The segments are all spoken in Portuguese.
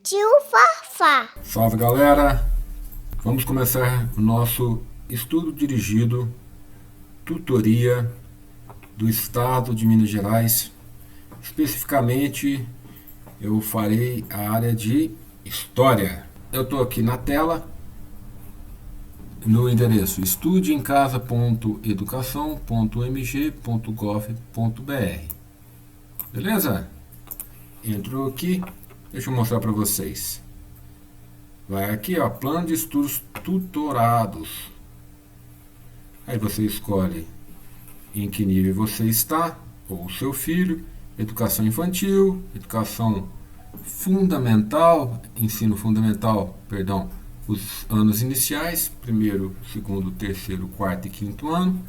Tio Fafá. Salve, galera! Vamos começar o nosso estudo dirigido, tutoria do estado de Minas Gerais. Especificamente, eu farei a área de História. Eu estou aqui na tela, no endereço estudeemcasa.educação.mg.gov.br. Beleza? Entrou aqui, deixa eu mostrar para vocês. Vai aqui, ó, plano de estudos tutorados. Aí você escolhe em que nível você está, ou o seu filho, educação infantil, educação fundamental, ensino fundamental, perdão, os anos iniciais, primeiro, segundo, terceiro, quarto e quinto ano.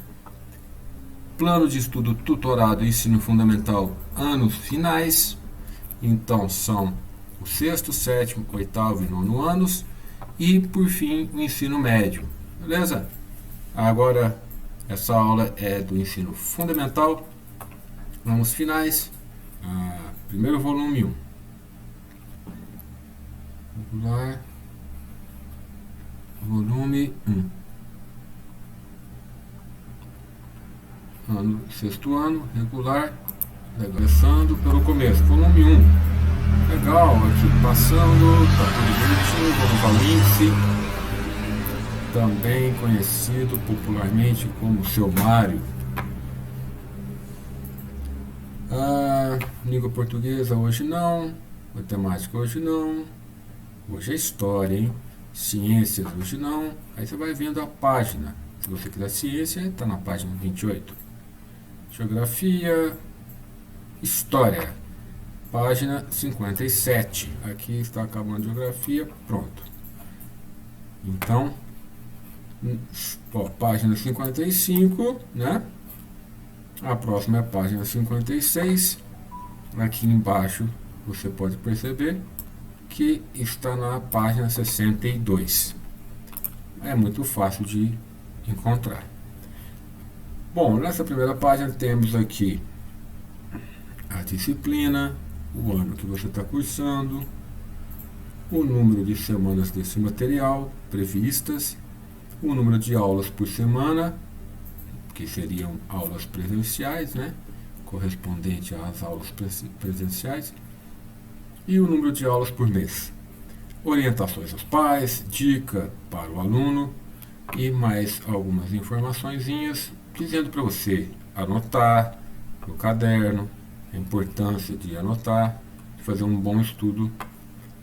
Plano de estudo tutorado ensino fundamental, anos finais. Então são o sexto, sétimo, oitavo e nono anos. E por fim o ensino médio. Beleza? Agora essa aula é do ensino fundamental, anos finais, primeiro volume 1. Regular, volume 1. Sexto ano, regular, começando pelo começo, volume 1. Legal, aqui passando, tá tudo bonitinho, vamos ao índice, também conhecido popularmente como Seu Mário. Língua portuguesa hoje não, matemática hoje não, hoje é história, hein? Ciências hoje não, aí você vai vendo a página. Se você quiser ciência, está na página 28. Geografia, história, página 57. Aqui está acabando a geografia, pronto. Então, ó, página 55, né? A próxima é a página 56. Aqui embaixo você pode perceber que está na página 62. É muito fácil de encontrar. Bom, nessa primeira página temos aqui a disciplina, o ano que você está cursando, o número de semanas desse material previstas, o número de aulas por semana, que seriam aulas presenciais, né, correspondente às aulas presenciais, e o número de aulas por mês. Orientações aos pais, dica para o aluno e mais algumas informaçõezinhas dizendo para você anotar no caderno, a importância de anotar, de fazer um bom estudo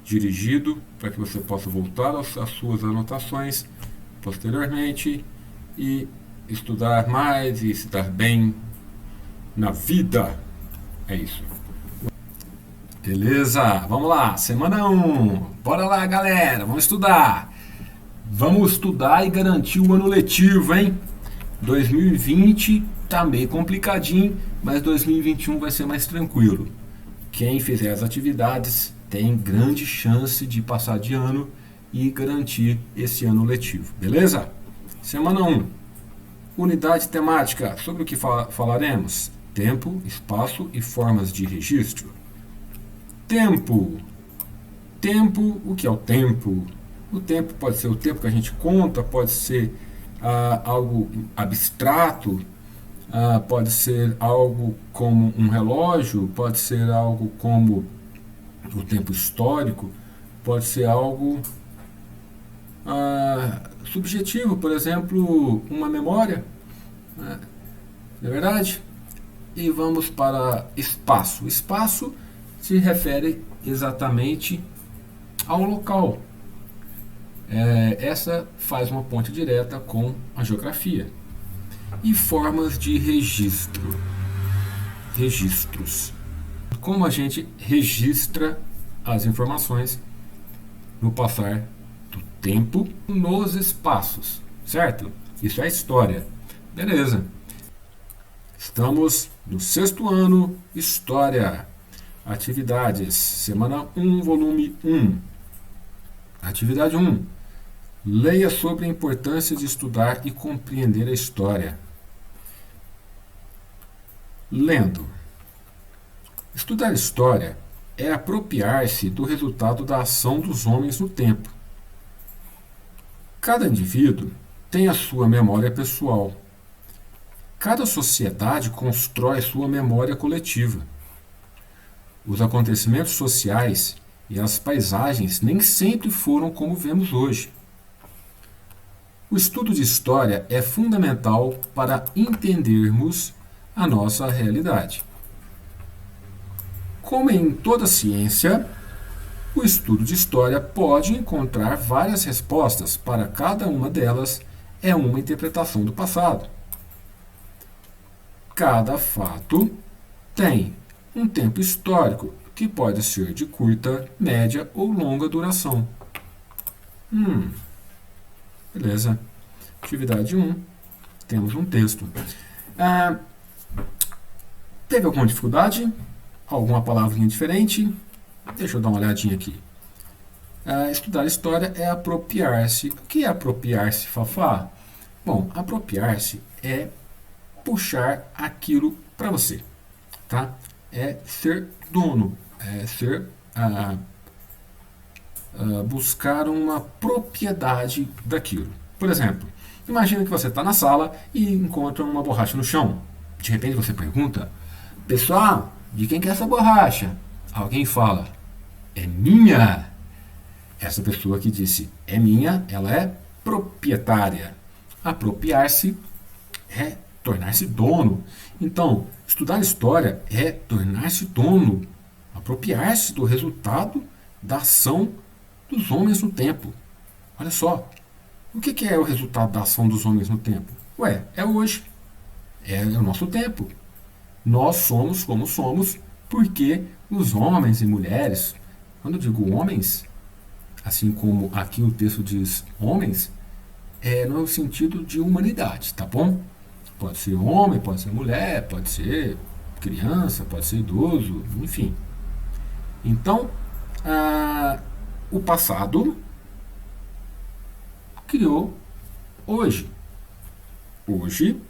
dirigido para que você possa voltar às suas anotações posteriormente e estudar mais e se dar bem na vida. É isso. Beleza, vamos lá, semana 1. Bora lá, galera, vamos estudar. Vamos estudar e garantir o ano letivo, hein? 2020 tá meio complicadinho, mas 2021 vai ser mais tranquilo. Quem fizer as atividades tem grande chance de passar de ano e garantir esse ano letivo, beleza? Semana 1. Unidade temática. Sobre o que falaremos? Tempo, espaço e formas de registro. Tempo. Tempo, o que é o tempo? O tempo pode ser o tempo que a gente conta, pode ser algo abstrato, pode ser algo como um relógio, pode ser algo como o tempo histórico, pode ser algo subjetivo, por exemplo, uma memória, não é verdade? E vamos para espaço. Espaço se refere exatamente ao local. Essa faz uma ponte direta com a geografia. E formas de registro. Registros. Como a gente registra as informações no passar do tempo nos espaços, certo? Isso é história. Beleza. Estamos no sexto ano, História. Atividades. Semana 1, volume 1. Atividade 1. Leia sobre a importância de estudar e compreender a história. Lendo. Estudar história é apropriar-se do resultado da ação dos homens no tempo. Cada indivíduo tem a sua memória pessoal. Cada sociedade constrói sua memória coletiva. Os acontecimentos sociais e as paisagens nem sempre foram como vemos hoje. O estudo de história é fundamental para entendermos a nossa realidade. Como em toda ciência, o estudo de história pode encontrar várias respostas, para cada uma delas é uma interpretação do passado. Cada fato tem um tempo histórico que pode ser de curta, média ou longa duração. Beleza. Atividade 1. Temos um texto. Teve alguma dificuldade? Alguma palavrinha diferente? Deixa eu dar uma olhadinha aqui. Estudar história é apropriar-se. O que é apropriar-se, Fafá? Bom, apropriar-se é puxar aquilo para você, tá? É ser dono, é ser buscar uma propriedade daquilo. Por exemplo, imagina que você está na sala e encontra uma borracha no chão. De repente você pergunta: pessoal, de quem que é essa borracha? Alguém fala: é minha. Essa pessoa que disse é minha, ela é proprietária. Apropriar-se é tornar-se dono. Então, estudar história é tornar-se dono, apropriar-se do resultado da ação dos homens no tempo. Olha só, o que é o resultado da ação dos homens no tempo? Ué, é hoje, é o nosso tempo. Nós somos como somos porque os homens e mulheres, quando eu digo homens, assim como aqui o texto diz homens, é no sentido de humanidade, tá bom? Pode ser homem, pode ser mulher, pode ser criança, pode ser idoso, enfim. Então, o passado criou hoje. Hoje,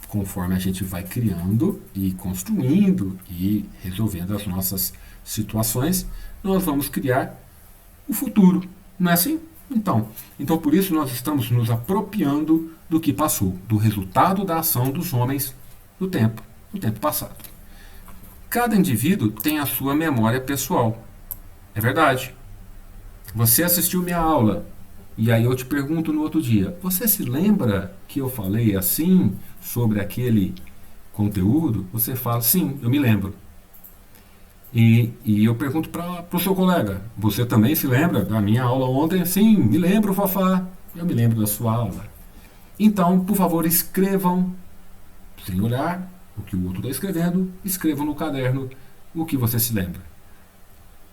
conforme a gente vai criando e construindo e resolvendo as nossas situações, nós vamos criar o futuro. Não é assim? Então por isso nós estamos nos apropriando do que passou, do resultado da ação dos homens no tempo passado. Cada indivíduo tem a sua memória pessoal. É verdade. Você assistiu minha aula e aí eu te pergunto no outro dia: você se lembra que eu falei assim sobre aquele conteúdo? Você fala: sim, eu me lembro. E eu pergunto para o seu colega: você também se lembra da minha aula ontem? Sim, me lembro, Fafá. Eu me lembro da sua aula. Então, por favor, escrevam, sem olhar o que o outro está escrevendo, escrevam no caderno o que você se lembra.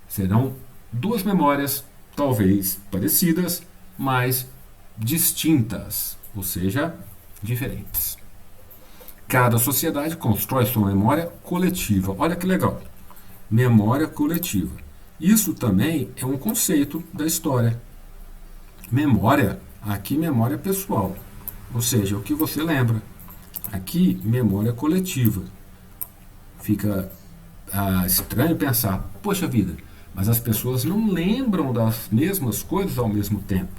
Serão duas memórias, talvez parecidas, mas distintas, ou seja, diferentes. Cada sociedade constrói sua memória coletiva. Olha que legal. Memória coletiva. Isso também é um conceito da história. Memória, aqui memória pessoal, ou seja, o que você lembra. Aqui, memória coletiva. Fica estranho pensar: poxa vida, mas as pessoas não lembram das mesmas coisas ao mesmo tempo.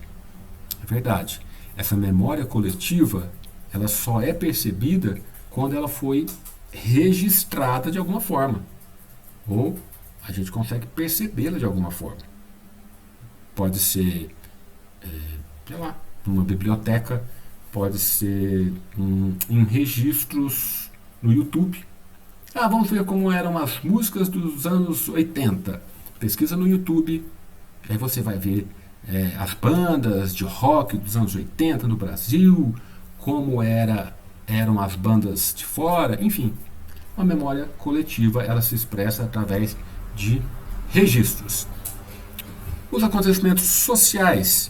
É verdade. Essa memória coletiva, ela só é percebida quando ela foi registrada de alguma forma. Ou a gente consegue percebê-la de alguma forma. Pode ser, sei lá, numa biblioteca, pode ser em registros no YouTube. Vamos ver como eram as músicas dos anos 80. Pesquisa no YouTube, aí você vai ver as bandas de rock dos anos 80 no Brasil, como eram as bandas de fora, enfim. A memória coletiva, ela se expressa através de registros. Os acontecimentos sociais,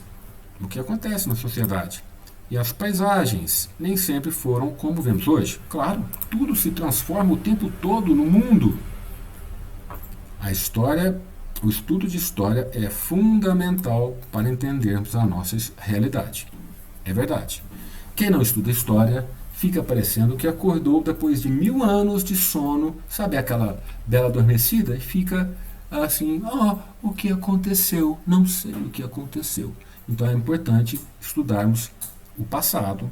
o que acontece na sociedade, e as paisagens nem sempre foram como vemos hoje. Claro, tudo se transforma o tempo todo no mundo. A história, o estudo de história é fundamental para entendermos a nossa realidade. É verdade. Quem não estuda história fica parecendo que acordou depois de 1000 anos de sono, sabe aquela bela adormecida, e fica assim, o que aconteceu? Não sei o que aconteceu. Então é importante estudarmos o passado,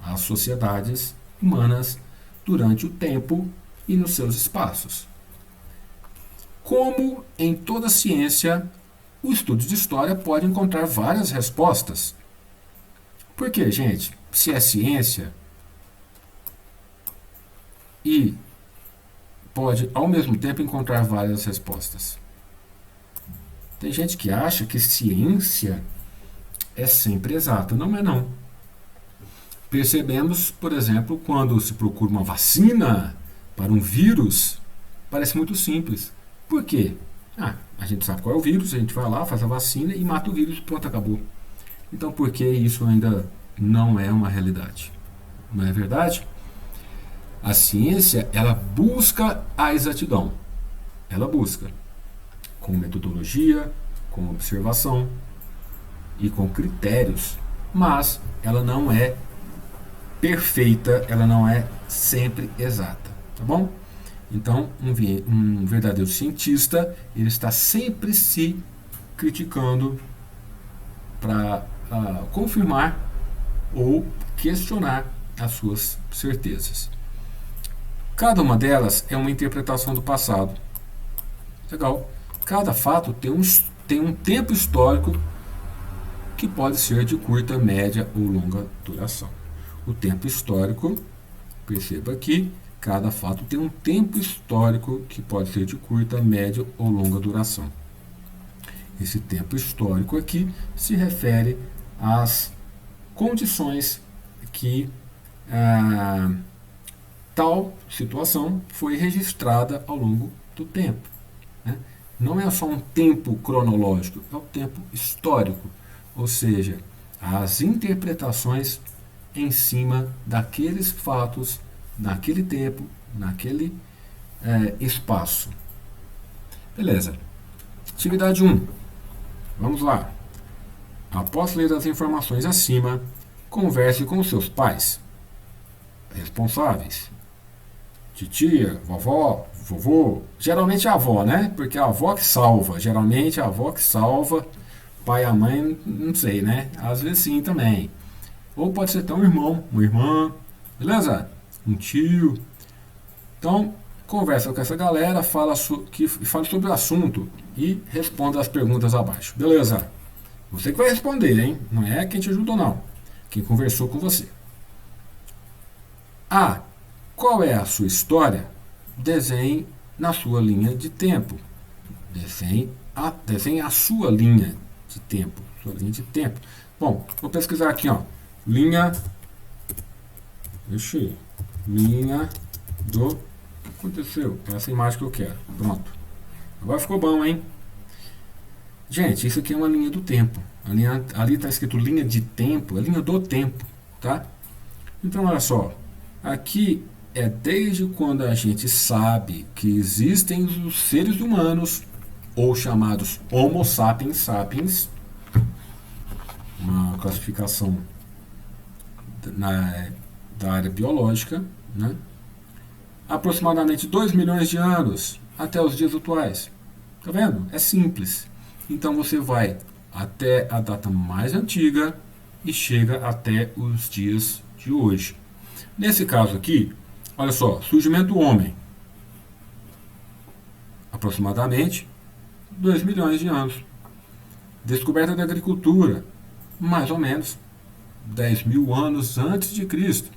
as sociedades humanas durante o tempo e nos seus espaços. Como em toda ciência, o estudo de história pode encontrar várias respostas. Por quê, gente? Se é ciência e pode, ao mesmo tempo, encontrar várias respostas. Tem gente que acha que ciência é sempre exata. Não é, não. Percebemos, por exemplo, quando se procura uma vacina para um vírus, parece muito simples. Por quê? A gente sabe qual é o vírus, a gente vai lá, faz a vacina e mata o vírus, pronto, acabou. Então, por que isso ainda não é uma realidade? Não é verdade? A ciência, ela busca a exatidão. Ela busca com metodologia, com observação e com critérios, mas ela não é perfeita, ela não é sempre exata, tá bom? Então, um verdadeiro cientista, ele está sempre se criticando para confirmar ou questionar as suas certezas. Cada uma delas é uma interpretação do passado. Legal. Cada fato tem um tempo histórico que pode ser de curta, média ou longa duração. O tempo histórico, perceba que cada fato tem um tempo histórico que pode ser de curta, média ou longa duração. Esse tempo histórico aqui se refere às condições que tal situação foi registrada ao longo do tempo. Né? Não é só um tempo cronológico, é o tempo histórico, ou seja, as interpretações em cima daqueles fatos, naquele tempo, naquele espaço. Beleza. Atividade 1. Vamos lá. Após ler as informações acima, converse com seus pais responsáveis. Titia, vovó, vovô. Geralmente a avó, né? Porque a avó que salva. Geralmente a avó que salva. Pai e a mãe, não sei, né? Às vezes sim também. Ou pode ser até um irmão, uma irmã. Beleza? Um tio. Então, conversa com essa galera, fala sobre o assunto e responda as perguntas abaixo. Beleza? Você que vai responder, hein? Não é quem te ajudou, não. Quem conversou com você. Qual é a sua história? Desenhe na sua linha de tempo. Desenhe a sua linha de tempo. Sua linha de tempo. Bom, vou pesquisar aqui, ó. Linha do... O que aconteceu? Essa imagem que eu quero. Pronto. Agora ficou bom, hein? Gente, isso aqui é uma linha do tempo. Ali está escrito linha de tempo, é linha do tempo, tá? Então, olha só. Aqui é desde quando a gente sabe que existem os seres humanos, ou chamados Homo sapiens sapiens, uma classificação da área biológica, né? Aproximadamente 2 milhões de anos até os dias atuais. Tá vendo? É simples. Então você vai até a data mais antiga e chega até os dias de hoje. Nesse caso aqui, olha só, surgimento do homem. Aproximadamente 2 milhões de anos. Descoberta da agricultura, mais ou menos 10 mil anos antes de Cristo.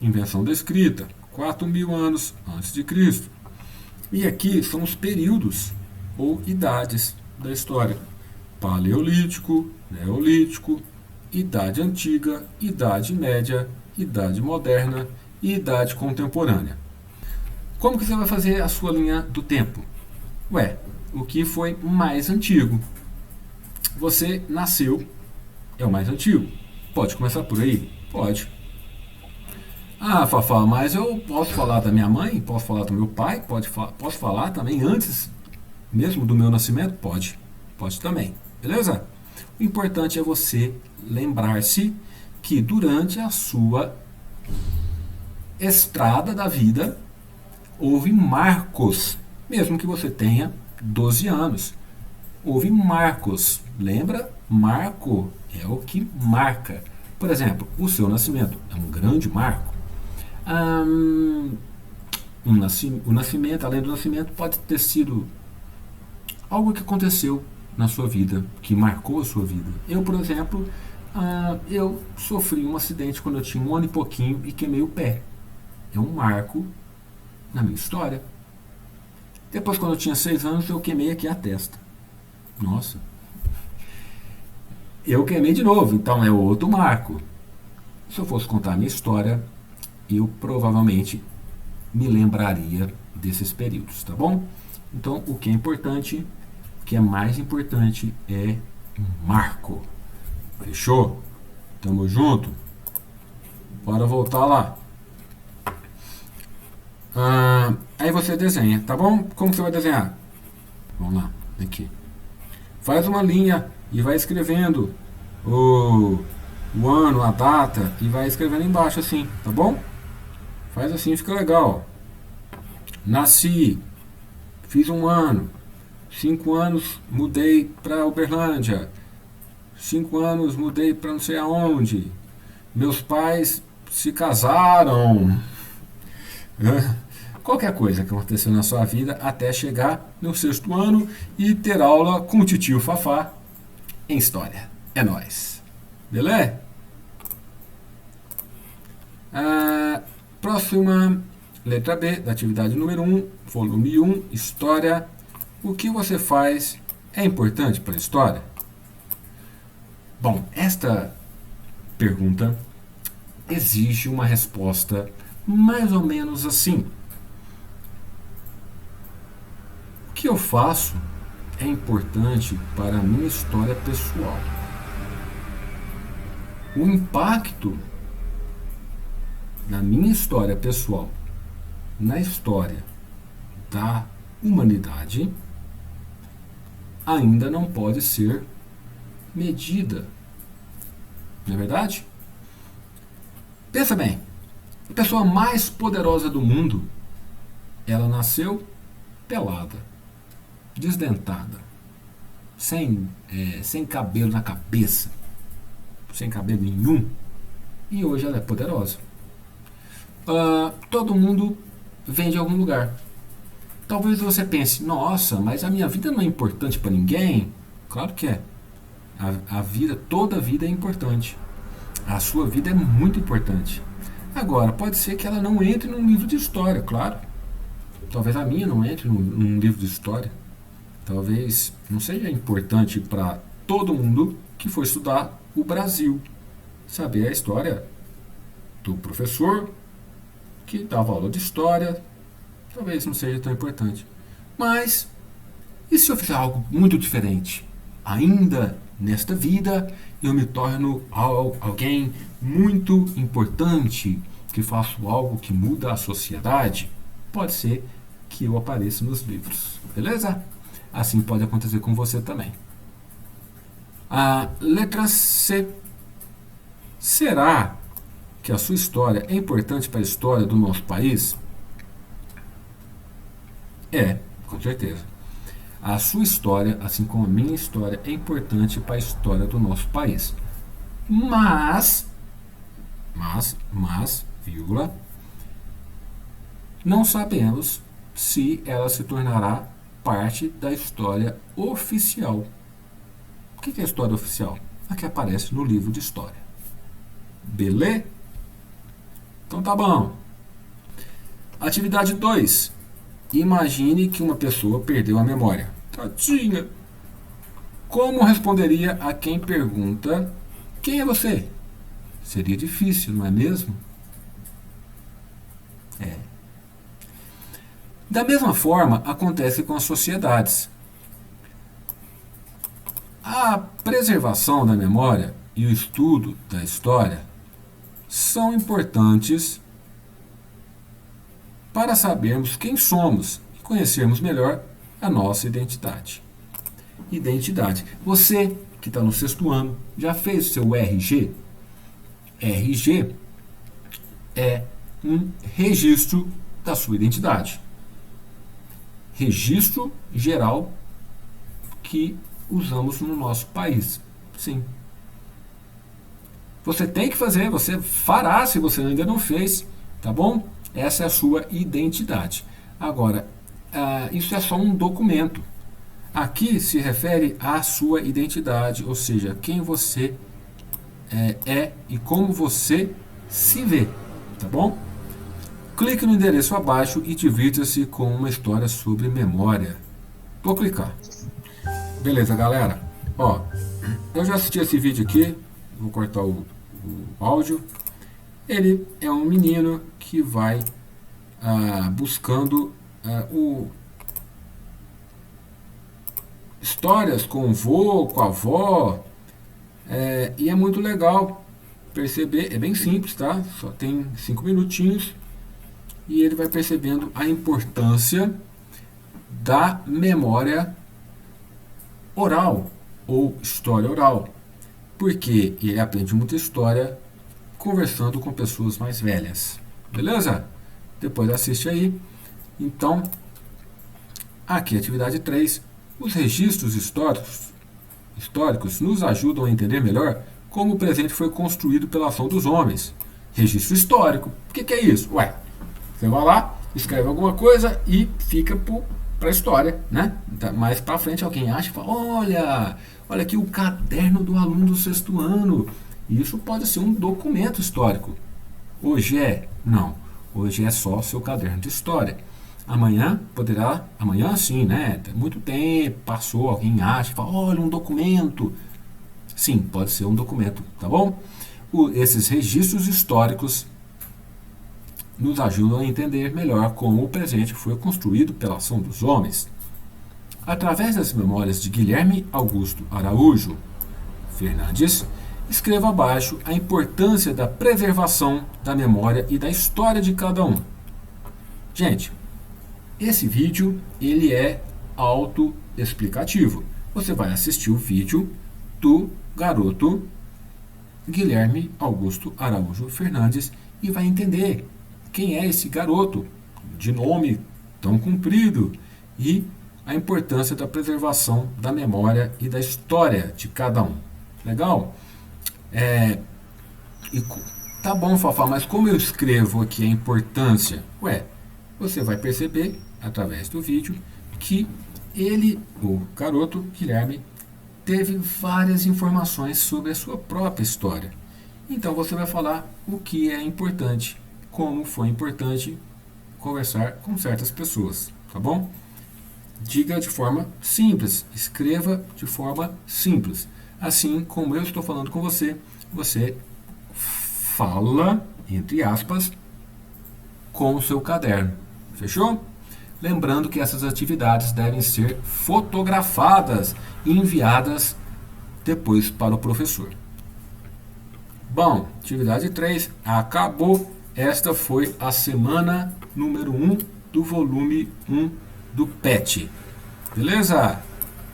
Invenção da escrita, 4 mil anos antes de Cristo. E aqui são os períodos ou idades da história. Paleolítico, Neolítico, Idade Antiga, Idade Média, Idade Moderna e Idade Contemporânea. Como que você vai fazer a sua linha do tempo? O que foi mais antigo? Você nasceu, é o mais antigo. Pode começar por aí? Pode. Fafá, mas eu posso falar da minha mãe? Posso falar do meu pai? Posso falar também antes mesmo do meu nascimento? Pode. Pode também. Beleza? O importante é você lembrar-se que durante a sua estrada da vida houve marcos, mesmo que você tenha 12 anos. Houve marcos. Lembra? Marco é o que marca. Por exemplo, o seu nascimento é um grande marco. O nascimento, além do nascimento, pode ter sido algo que aconteceu na sua vida, que marcou a sua vida. Eu, por exemplo, eu sofri um acidente quando eu tinha 1 ano e pouquinho e queimei o pé. É um marco na minha história. Depois, quando eu tinha 6 anos, eu queimei aqui a testa. Nossa. Eu queimei de novo, então é outro marco. Se eu fosse contar a minha história, eu provavelmente me lembraria desses períodos, tá bom? Então, o que é importante, o que é mais importante é um marco. Fechou? Tamo junto? Bora voltar lá. Aí você desenha, tá bom? Como você vai desenhar? Vamos lá, aqui. Faz uma linha e vai escrevendo o ano, a data e vai escrevendo embaixo assim, tá bom? Faz assim, fica legal. Nasci, fiz 1 ano, 5 anos mudei para Uberlândia, 5 anos mudei para não sei aonde, meus pais se casaram. Qualquer coisa que aconteceu na sua vida até chegar no 6º ano e ter aula com o titio Fafá em História. É nóis. Beleza? Próxima, letra B, da atividade número 1, volume 1, História. O que você faz é importante para a história? Bom, esta pergunta exige uma resposta mais ou menos assim. O que eu faço é importante para a minha história pessoal. O impacto na minha história pessoal, na história da humanidade, ainda não pode ser medida. Não é verdade? Pensa bem, a pessoa mais poderosa do mundo, ela nasceu pelada, desdentada, sem cabelo na cabeça, sem cabelo nenhum, e hoje ela é poderosa. Todo mundo vem de algum lugar. Talvez você pense, nossa, mas a minha vida não é importante para ninguém. Claro que é. A vida, toda a vida é importante. A sua vida é muito importante. Agora, pode ser que ela não entre num livro de história, claro. Talvez a minha não entre num livro de história. Talvez não seja importante para todo mundo que for estudar o Brasil saber a história do professor que dava aula de história. Talvez não seja tão importante. Mas, e se eu fizer algo muito diferente? Ainda nesta vida, eu me torno alguém muito importante, que faço algo que muda a sociedade? Pode ser que eu apareça nos livros. Beleza? Assim pode acontecer com você também. A letra C. Será que a sua história é importante para a história do nosso país? É, com certeza. A sua história, assim como a minha história, é importante para a história do nosso país. Mas, vírgula, não sabemos se ela se tornará parte da história oficial. O que é a história oficial? A que aparece no livro de história. Beleza? Então tá bom. Atividade 2. Imagine que uma pessoa perdeu a memória. Tadinha! Como responderia a quem pergunta: quem é você? Seria difícil, não é mesmo? É. Da mesma forma, acontece com as sociedades. A preservação da memória e o estudo da história são importantes para sabermos quem somos e conhecermos melhor a nossa identidade. Identidade. Você que está no 6º ano já fez o seu RG? RG é um registro da sua identidade. registro geral que usamos no nosso país. Sim. Você tem que fazer, você fará se você ainda não fez, tá bom? Essa é a sua identidade. Agora, isso é só um documento. Aqui se refere à sua identidade, ou seja, quem você é e como você se vê, tá bom? Clique no endereço abaixo e divirta-se com uma história sobre memória. Vou clicar. Beleza, galera. Ó, eu já assisti esse vídeo aqui. Vou cortar o áudio. Ele é um menino que vai buscando histórias com o vô, com a avó. E é muito legal perceber. É bem simples, tá? Só tem 5 minutinhos. E ele vai percebendo a importância da memória oral ou história oral, porque ele aprende muita história conversando com pessoas mais velhas, beleza? Depois assiste aí. Então, aqui atividade 3, os registros históricos nos ajudam a entender melhor como o presente foi construído pela ação dos homens. Registro histórico, o que é isso? Ué, você vai lá, escreve alguma coisa e fica para a história, né? Mais para frente alguém acha e fala, olha aqui o caderno do aluno do 6º ano. Isso pode ser um documento histórico. Hoje é? Não. Hoje é só seu caderno de história. Amanhã sim, né? Muito tempo, passou, alguém acha e fala, olha, um documento. Sim, pode ser um documento, tá bom? Esses registros históricos nos ajudam a entender melhor como o presente foi construído pela ação dos homens. Através das memórias de Guilherme Augusto Araújo Fernandes, escreva abaixo a importância da preservação da memória e da história de cada um. Gente, esse vídeo ele é autoexplicativo. Você vai assistir o vídeo do garoto Guilherme Augusto Araújo Fernandes e vai entender quem é esse garoto, de nome tão comprido, e a importância da preservação da memória e da história de cada um. Legal? Tá bom, Fafá, mas como eu escrevo aqui a importância? Você vai perceber, através do vídeo, que ele, o garoto Guilherme, teve várias informações sobre a sua própria história. Então você vai falar o que é importante, como foi importante conversar com certas pessoas, tá bom? Diga de forma simples, escreva de forma simples. Assim como eu estou falando com você, você fala, entre aspas, com o seu caderno. Fechou? Lembrando que essas atividades devem ser fotografadas e enviadas depois para o professor. Bom, atividade 3 acabou. Esta foi a semana número 1 do volume 1 do PET. Beleza?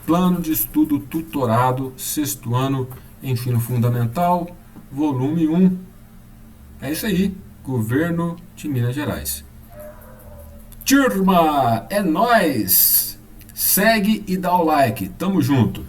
Plano de Estudo Tutorado, 6º ano, Ensino Fundamental, volume 1. É isso aí, Governo de Minas Gerais. Turma, é nóis! Segue e dá o like, tamo junto!